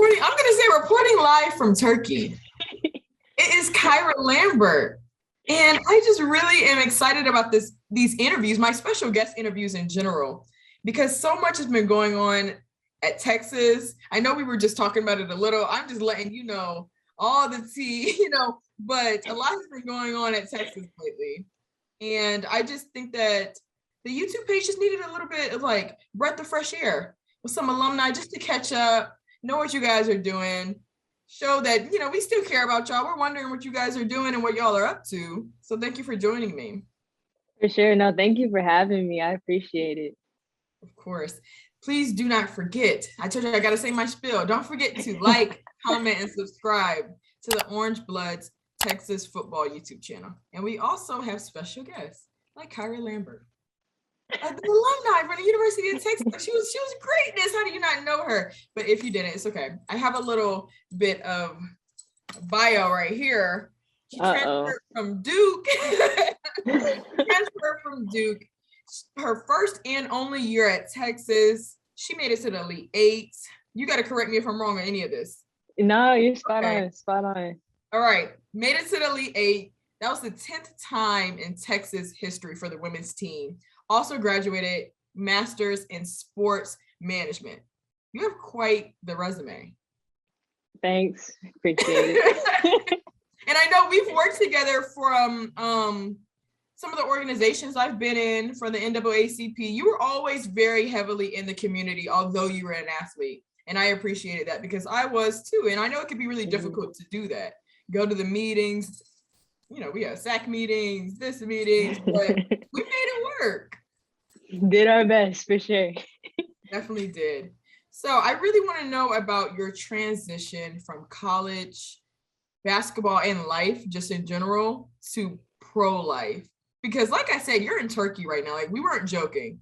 reporting live from Turkey. It is Kyra Lambert. And I just really am excited about these interviews, my special guest interviews in general, because so much has been going on at Texas. I know we were just talking about it a little. I'm just letting you know all the tea, but a lot has been going on at Texas lately. And I just think that the YouTube page just needed a little bit of like breath of fresh air with some alumni just to catch up, know what you guys are doing, show that, we still care about y'all. We're wondering what you guys are doing and what y'all are up to. So thank you for joining me. For sure. No, thank you for having me. I appreciate it. Of course. Please do not forget. I told you I got to say my spiel. Don't forget to like, comment, and subscribe to the Orange Bloods Texas football YouTube channel. And we also have special guests like Kyra Lambert, the alumni from the University of Texas. She was greatness. How do you not know her? But if you didn't, it's okay. I have a little bit of bio right here. She transferred from Duke. Her first and only year at Texas. She made it to the Elite Eight. You got to correct me if I'm wrong on any of this. No, you're spot on. All right. Made it to the Elite Eight. That was the 10th time in Texas history for the women's team. Also graduated master's in sports management. You have quite the resume. Thanks. Appreciate it. And I know we've worked together from some of the organizations I've been in for the NAACP. You were always very heavily in the community, although you were an athlete. And I appreciated that because I was too. And I know it can be really difficult to do that. Go to the meetings. We have SAC meetings, this meetings, but we made it work. Did our best, for sure. Definitely did. So I really want to know about your transition from college basketball and life, just in general, to pro life. Because like I said, you're in Turkey right now. Like, we weren't joking.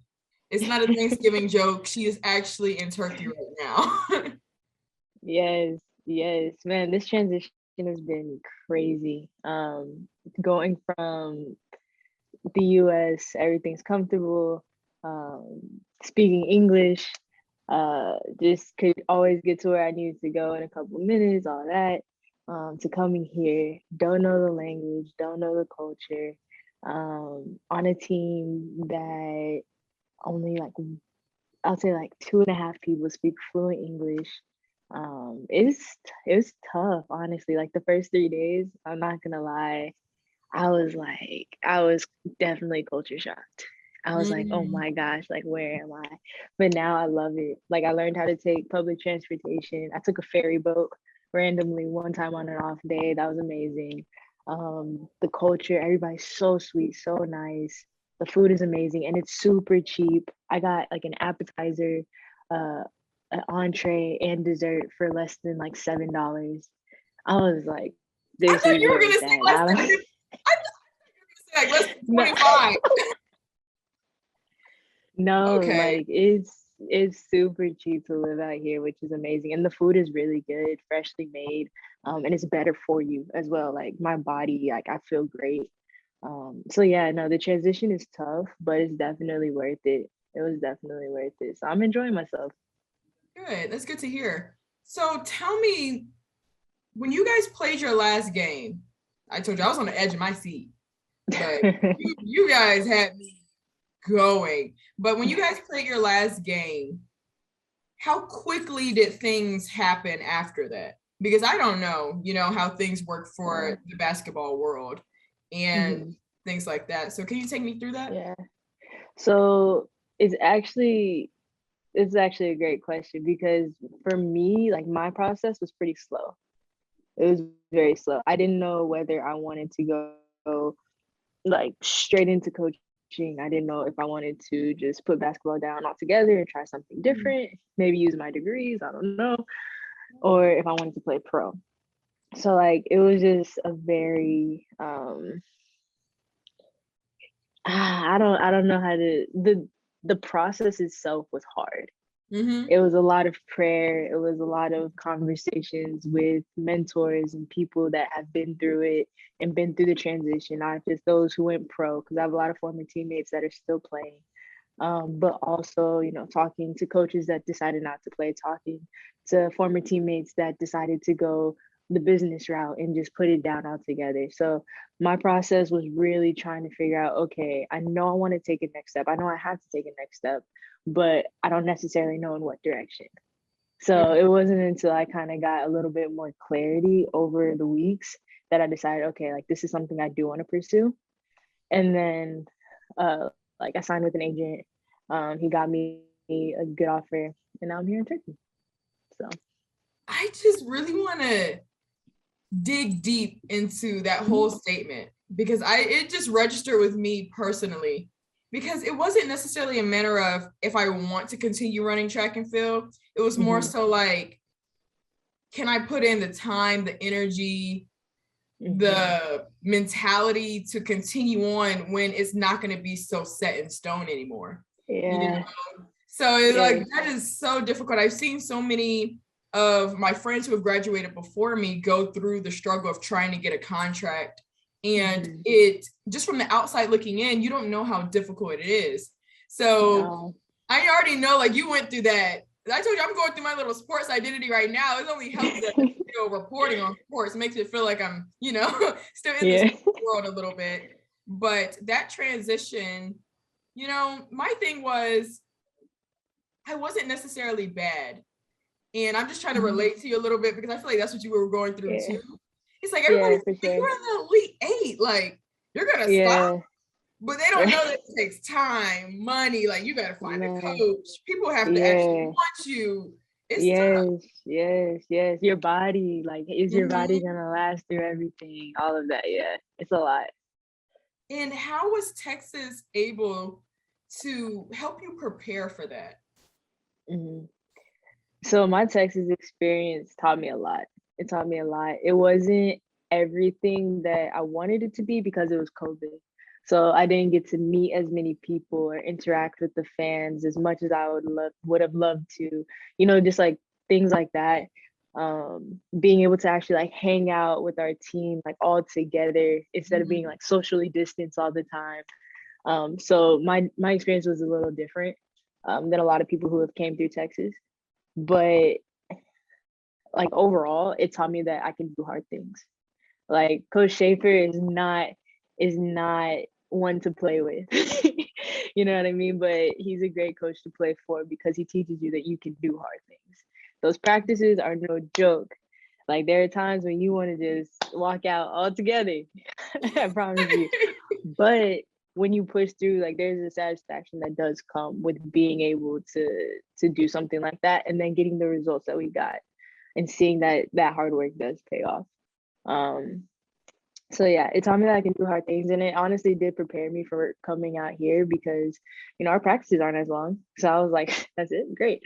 It's not a Thanksgiving joke. She is actually in Turkey right now. Yes, man, this transition has been crazy. Going from the US, everything's comfortable, speaking English, just could always get to where I needed to go in a couple of minutes, all that, to coming here, don't know the language, don't know the culture, on a team that only I'll say 2.5 people speak fluent English. It was tough, honestly. Like the first 3 days, I'm not gonna lie, I was definitely culture shocked. I was like, oh my gosh, where am I? But now I love it. I learned how to take public transportation. I took a ferry boat randomly one time on an off day. That was amazing. The culture, everybody's so sweet, so nice. The food is amazing and it's super cheap. I got an appetizer, an entree and dessert for less than $7. I was like, this I thought you were gonna say less than 25. No, okay. It's super cheap to live out here, which is amazing. And the food is really good, freshly made. And it's better for you as well. My body, I feel great. So yeah, no, the transition is tough, but it's definitely worth it. It was definitely worth it. So I'm enjoying myself. Good. That's good to hear. So tell me, when you guys played your last game, I told you I was on the edge of my seat. But you guys had me going. But when you guys played your last game, how quickly did things happen after that? Because I don't know, how things work for the basketball world and things like that. So can you take me through that? Yeah. So it's actually a great question because for me, my process was pretty slow. It was very slow. I didn't know whether I wanted to go straight into coaching. I didn't know if I wanted to just put basketball down altogether and try something different, maybe use my degrees, I don't know, or if I wanted to play pro. So it was just a very I don't know how to the process itself was hard. It was a lot of prayer. It was a lot of conversations with mentors and people that have been through it and been through the transition, not just those who went pro, because I have a lot of former teammates that are still playing. but also, talking to coaches that decided not to play, talking to former teammates that decided to go the business route and just put it down altogether. So my process was really trying to figure out, okay, I know I want to take a next step. I know I have to take a next step, but I don't necessarily know in what direction. So it wasn't until I kind of got a little bit more clarity over the weeks that I decided, okay, like this is something I do want to pursue. And then like I signed with an agent. He got me a good offer, and now I'm here in Turkey. So I just really want to dig deep into that whole statement because it just registered with me personally, because it wasn't necessarily a matter of if I want to continue running track and field. It was more so like, can I put in the time, the energy, the mentality to continue on when it's not going to be so set in stone anymore? Yeah. So it's like, that is so difficult. I've seen so many of my friends who have graduated before me go through the struggle of trying to get a contract. And it just from the outside looking in, you don't know how difficult it is. So I already know, like, you went through that. I told you I'm going through my little sports identity right now. It only helps that reporting on sports. It makes it feel like I'm, still in this world a little bit. But that transition, my thing was, I wasn't necessarily bad. And I'm just trying to relate to you a little bit because I feel like that's what you were going through too. It's like everybody's like, you're in the Elite Eight, like you're gonna stop. But they don't know that it takes time, money, like you gotta find a coach. People have to actually want you. It's yes. Your body, like, is your body gonna last through everything? All of that, it's a lot. And how was Texas able to help you prepare for that? So my Texas experience taught me a lot. It taught me a lot. It wasn't everything that I wanted it to be because it was COVID. So I didn't get to meet as many people or interact with the fans as much as I would have loved to, just like things like that. Being able to actually like hang out with our team like all together instead of being like socially distanced all the time. So my experience was a little different than a lot of people who have came through Texas. But like overall, it taught me that I can do hard things. Like Coach Schaefer is not one to play with. You know what I mean? But he's a great coach to play for because he teaches you that you can do hard things. Those practices are no joke. Like there are times when you want to just walk out altogether. I promise you. But when you push through, like there's a satisfaction that does come with being able to do something like that and then getting the results that we got and seeing that hard work does pay off. So yeah, it taught me that I can do hard things, and it honestly did prepare me for coming out here because our practices aren't as long. So I was like, that's it, great.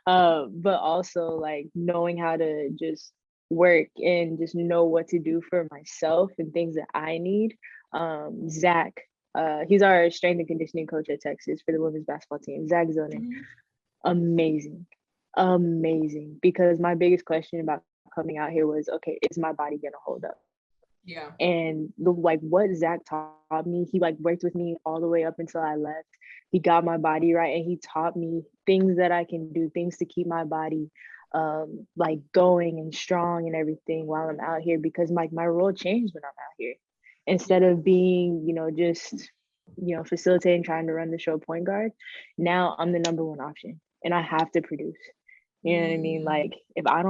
But also like knowing how to just work and just know what to do for myself and things that I need. Zach, he's our strength and conditioning coach at Texas for the women's basketball team. Zach Zonin, amazing, because my biggest question about coming out here was, okay, is my body gonna hold up? Yeah. And what Zach taught me, he like worked with me all the way up until I left. He got my body right, and he taught me things that I can do, things to keep my body like going and strong and everything while I'm out here, because my role changed when I'm out here. Instead of being, just facilitating, trying to run the show point guard, now I'm the number one option and I have to produce. You know what I mean? Like if I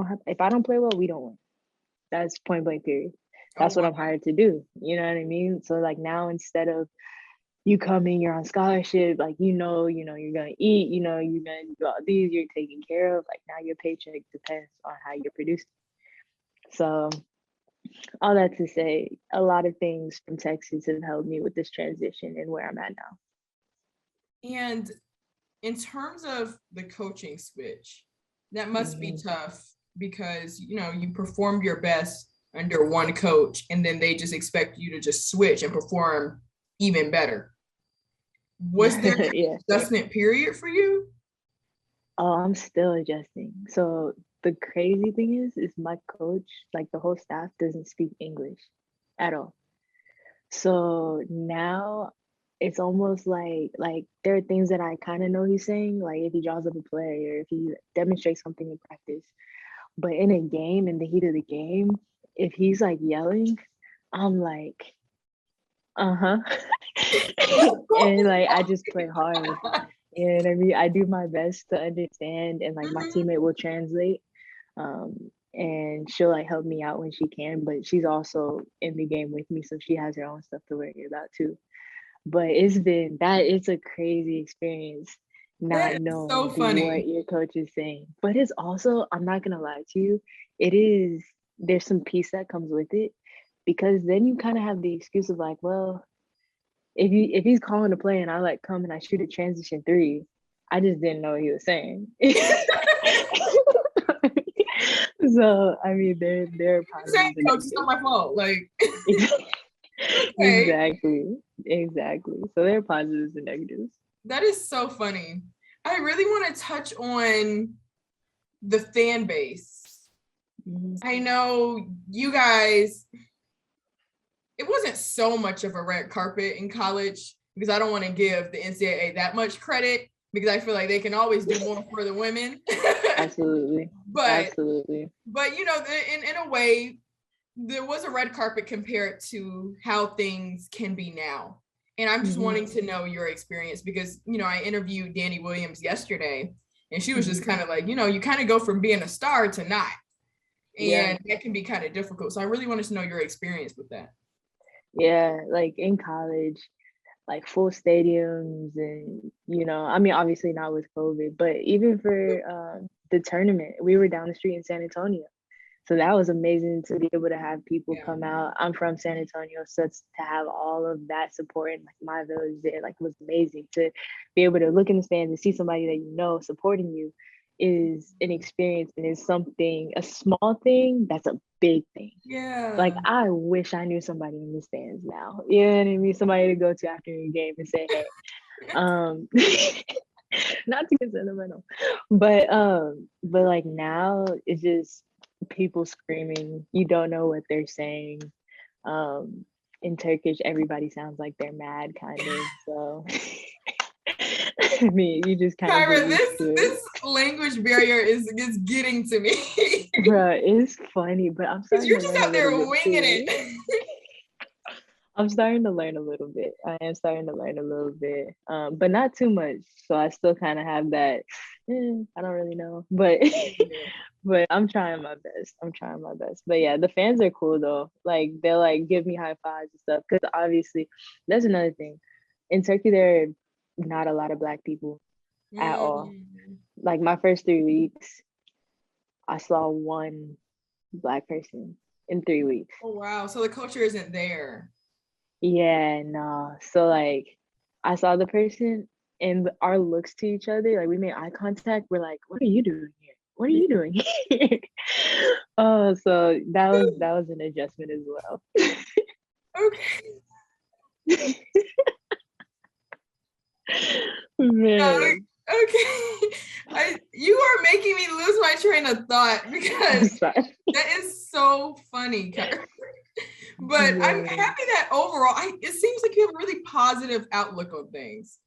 don't play well, we don't win. That's point blank period. That's what I'm hired to do. You know what I mean? So like now, instead of you coming, you're on scholarship, like you're gonna eat, you're gonna do all these, you're taken care of. Like now your paycheck depends on how you're producing. So all that to say, a lot of things from Texas have helped me with this transition and where I'm at now. And in terms of the coaching switch, that must be tough because you performed your best under one coach and then they just expect you to just switch and perform even better. Was there an adjustment period for you? Oh, I'm still adjusting. So the crazy thing is my coach, like the whole staff, doesn't speak English at all. So now it's almost like there are things that I kind of know he's saying, like if he draws up a play or if he demonstrates something in practice. But in a game, in the heat of the game, if he's like yelling, I'm like, uh-huh. And like I just play hard. And I mean, I do my best to understand, and like my Mhm. teammate will translate. And she'll like help me out when she can, but she's also in the game with me, so she has her own stuff to worry about too. But it's a crazy experience That not is so knowing funny. what your coach is saying. But it's also, I'm not gonna lie to you, it is there's some peace that comes with it, because then you kind of have the excuse of like, well, if he's calling a play and I like come and I shoot a transition three, I just didn't know what he was saying. So I mean, there are Saying, positives and coach, it's not negatives. my fault. Like, okay, Exactly. So there are positives and negatives. that is so funny. I really want to touch on the fan base. Mhm. I know you guys, it wasn't so much of a red carpet in college because I don't want to give the NCAA that much credit because I feel like they can always do more for the women. Absolutely. but Absolutely. but you know, in a way, there was a red carpet compared to how things can be now. And I'm just Hmm. wanting to know your experience because, you know, I interviewed Danny Williams yesterday and she was Hmm. just kind of like, you know, you kind of go from being a star to not. Yeah. And that can be kind of difficult. So I really wanted to know your experience with that. Yeah. Like in college, like full stadiums, and I mean, obviously not with COVID, but even for the tournament, we were down the street in San Antonio. So that was amazing to be able to have people Yeah. come out. I'm from San Antonio, so to have all of that support and like my village there, like was amazing. To be able to look in the stands and see somebody that you know supporting you is an experience, and is something, a small thing that's a big thing. Like Yeah. I wish I knew somebody in the stands now. You know what I mean? Somebody to go to after a game and say, hey, um not to get sentimental, but like now it's just people screaming. You don't know what they're saying. um in Turkish everybody sounds like they're mad, kind of. So I mean, you just kind of get Kyra, used this to it. this language barrier is getting to me. Bro, it's funny, but I'm Because starting you're to just learn a out little there bit winging too. it. I'm starting to learn a little bit. I am starting to learn a little bit, but not too much. So I still kind of have that. I don't really know, but but I'm trying my best. I'm trying my best. But yeah, the fans are cool though. Like they'll like give me high fives and stuff. Because obviously, that's another thing. In Turkey, there are not a lot of Black people at all. Mm. Like my first 3 weeks, I saw one Black person in 3 weeks. Oh wow. So the culture isn't there. Yeah, no. So like I saw the person, and our looks to each other, like we made eye contact. We're like, what are you doing here? What are you doing here? Oh, so that was an adjustment as well. Okay. Man, Okay. You are making me lose my train of thought I'm because sorry. that is so funny, Kyra. But I'm Man. happy that overall, it seems like you have a really positive outlook on things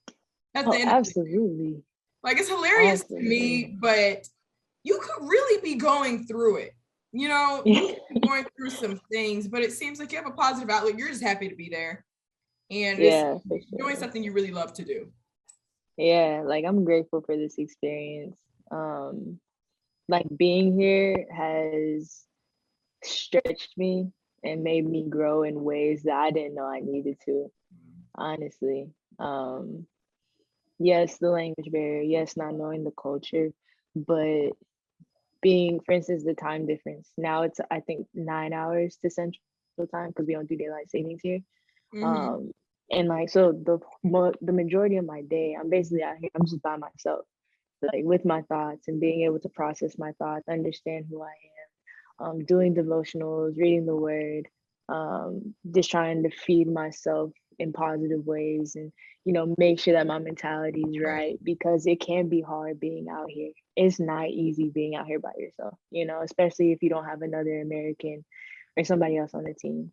at the Oh, end of the day. absolutely. Like it's hilarious to Absolutely. me, but you could really be going through it. You know, you Yeah, could be going through some things, but it seems like you have a positive outlook. You're just happy to be there. And it's yeah, for doing sure. something you really love to do. Yeah, like I'm grateful for this experience. Like being here has stretched me and made me grow in ways that I didn't know I needed to, honestly. Um, yes, the language barrier, yes, not knowing the culture, but being, for instance, the time difference. Now it's, I think, 9 hours to Central Time because we don't do daylight savings here. Mm-hmm. Um, and like, so the majority of my day, I'm basically out here, I'm just by myself, like with my thoughts and being able to process my thoughts, understand who I am, doing devotionals, reading the word, just trying to feed myself in positive ways, and make sure that my mentality is Right. right, because it can be hard being out here. It's not easy being out here by yourself, especially if you don't have another American or somebody else on the team.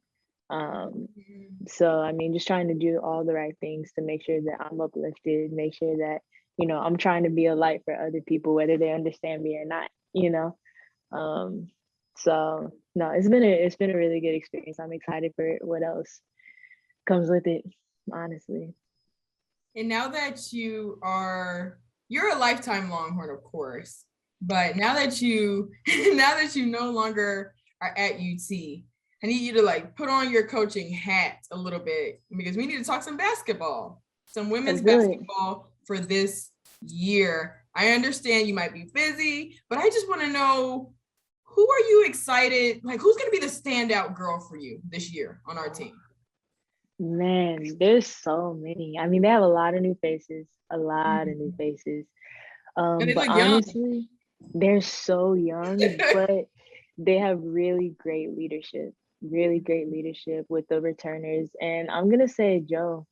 So, I mean, just trying to do all the right things to make sure that I'm uplifted, make sure that, I'm trying to be a light for other people, whether they understand me or not. Um, so no, it's been a really good experience. I'm excited for what else comes with it, honestly. And now that you're a lifetime Longhorn, of course, but now that you now that you no longer are at UT, I need you to like put on your coaching hat a little bit because we need to talk some basketball, some women's basketball for this year. I understand you might be busy, but I just want to know, who are you excited? Like, who's going to be the standout girl for you this year on our team? Man, there's so many. I mean, they have a lot of new faces, a lot of new faces. And they But look young. honestly, they're so young, but they have really great leadership with the returners. And I'm gonna say Joe.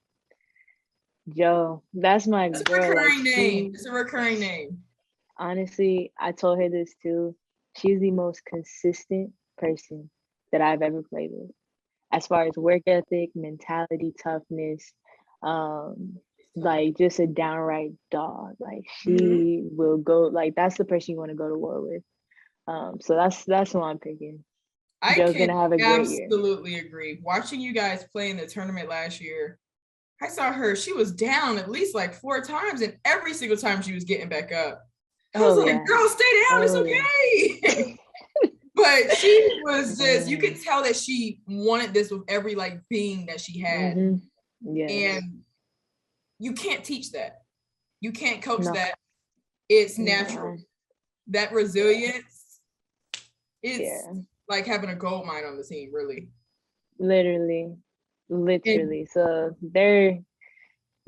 Joe, that's my It's a girl. recurring name. It's a recurring name. Honestly, I told her this too. She's the most consistent person that I've ever played with, as far as work ethic, mentality, toughness, like just a downright dog. Like she will go, like that's the person you want to go to war with. So that's who I'm picking. Joe's gonna have a great year. Absolutely agree. Watching you guys play in the tournament last year, I saw her. She was down at least like 4 times, and every single time she was getting back up. I was like, girl, stay down. It's okay. But she was just, you could tell that she wanted this with every like being that she had. And you can't teach that. You can't coach that. It's natural. That resilience, it's like having a gold mine on the team, really. Literally. So they're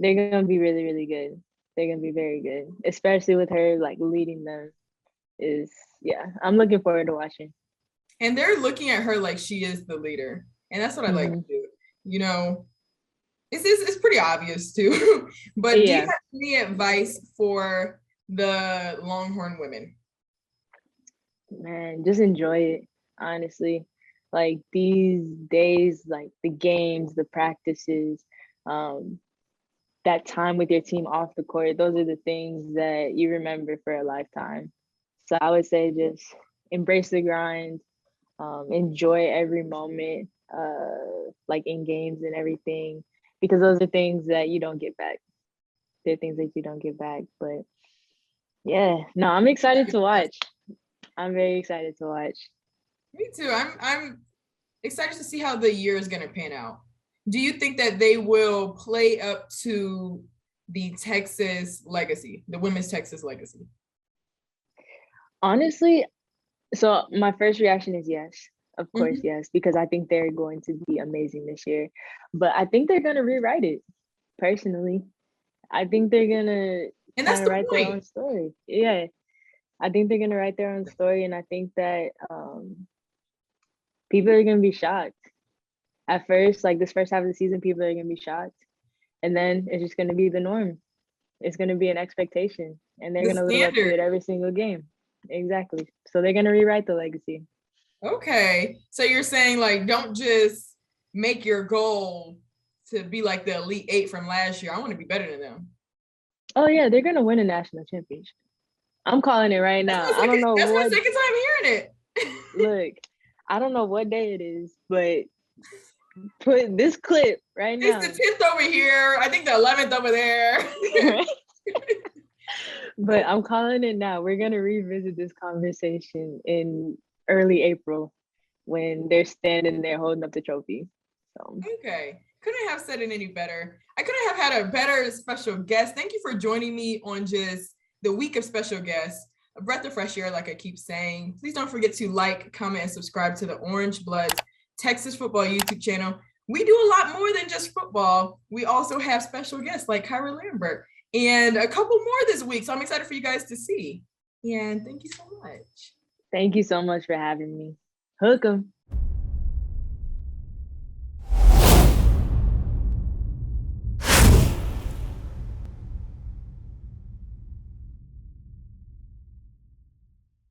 gonna be really, really good. They're gonna be very good, especially with her like leading them. I'm looking forward to watching. And they're looking at her like she is the leader, and that's what I like to do. It's pretty obvious too. But do you have any advice for the Longhorn women? Man, just enjoy it, honestly. Like these days, like the games, the practices, that time with your team off the court, those are the things that you remember for a lifetime. So I would say just embrace the grind, enjoy every moment, like in games and everything, because those are things that you don't get back. They're things that you don't get back. But yeah, no, I'm excited to watch. I'm very excited to watch. Me too. I'm excited to see how the year is going to pan out. Do you think that they will play up to the Texas legacy, the women's Texas legacy? Honestly, so my first reaction is yes. Of course, yes, because I think they're going to be amazing this year. But I think they're going to rewrite it, personally. I think they're going to kind of write their own story. Yeah, I think they're going to write their own story. And I think that people are going to be shocked. At first, like this first half of the season, people are going to be shocked. And then it's just going to be the norm. It's going to be an expectation. And they're going to live up to it every single game. Exactly. So they're going to rewrite the legacy. Okay. So you're saying like, don't just make your goal to be like the Elite Eight from last year. I want to be better than them. Oh yeah, they're going to win a national championship. I'm calling it right now. I don't know that's my second time hearing it. Look, I don't know what day it is, but put this clip right now. It's the 10th over here. I think the 11th over there. But I'm calling it now. We're going to revisit this conversation in early April when they're standing there holding up the trophy. So. Okay. Couldn't have said it any better. I couldn't have had a better special guest. Thank you for joining me on just the week of special guests. A breath of fresh air, like I keep saying. Please don't forget to like, comment, and subscribe to the Orange Bloods Texas football YouTube channel. We do a lot more than just football. We also have special guests like Kyra Lambert and a couple more this week. So I'm excited for you guys to see. And thank you so much. Thank you so much for having me. Hook 'em.